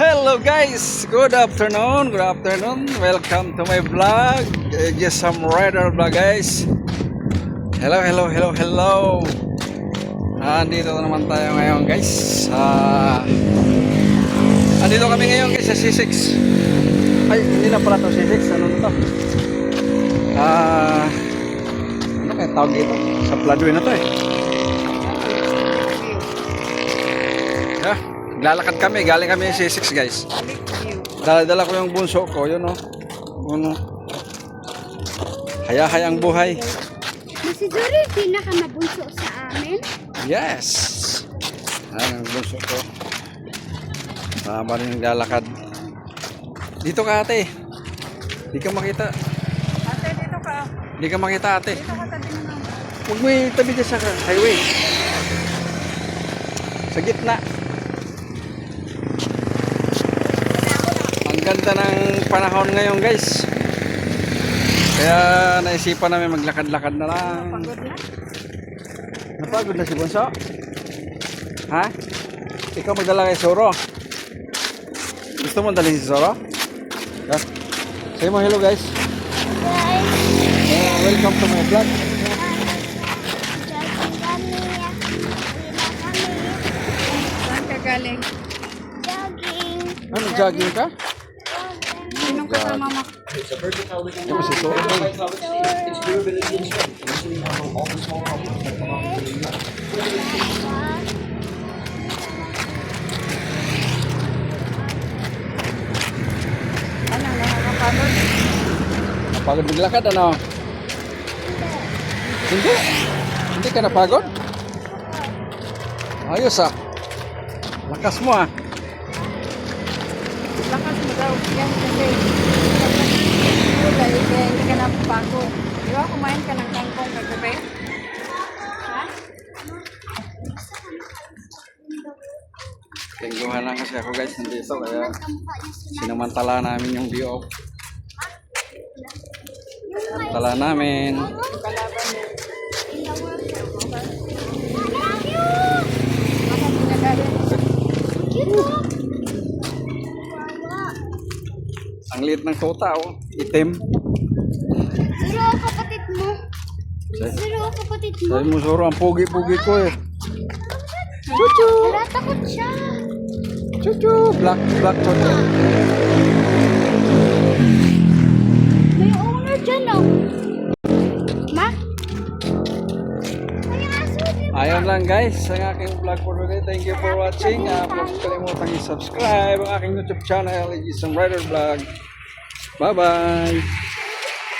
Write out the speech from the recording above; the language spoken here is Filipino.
Hello guys, good afternoon. Welcome to my vlog. Just some rider vlog guys. Hello. Andito naman tayo ngayon guys. Andito kami ngayon guys sa C6. Ay, hindi na pala to C6. Ano to? Ano kaya tawag dito? Sa Pladway na to eh. Yeah. Lalakad kami, galing kami sa C6 guys. Dala-dala ko yung bunso ko, yun o. Haya-hayang buhay. Si Jory, pinakamabunso sa amin. Yes. Ayan ang bunso ko. Tama rin yung lalakad. Dito ka ate. Di ka makita. Ate, dito ka. Di ka makita ate. Dito ka tabi naman. Huwag mo itabi dyan sa highway. Sa gitna. Ang ganda ng panahon ngayon guys. Kaya naisipan namin maglakad-lakad na lang. Pagod na. Napagod na si Bunso? Ha? Ikaw magdala kay Zoro? Gusto mo dalhin si Zoro? Ha? Say mo hello guys. Guys, Welcome to my vlog. jogging kami. Wala kami. Saan ka galing? Jogging. Ano, jogging ka? Sinong kasama mo? Ano si Zoro? Ano, nakakapagod? Napagod maglakad ano? Hindi. Hindi ka napagod? Ayos ah. Lakas mo ah. Lakas mo daw. Yan kasi. Wala, hindi ka na pagod. Di ba, kumain ka ng kangkong kagabi? Ha? Tingguhan lang kasi ako guys nandito kaya sinamantala namin yung view off. Sinamantala namin. Bakit pinagaling? Ang liit ng tuta oh. Itim. Zero, kapatid mo. Zero, kapatid mo. Sabi mo Zoro, ang pugi-pugi ko eh. Wala, takot siya. Chuchu. Black tuta. May owner dyan, oh. Ma? May aso din. Ayun lang guys, ang aking vlog for today. Thank you for watching. Huwag kalimutan i-subscribe ang aking YouTube channel, Isang Rider Vlog. Bye-bye!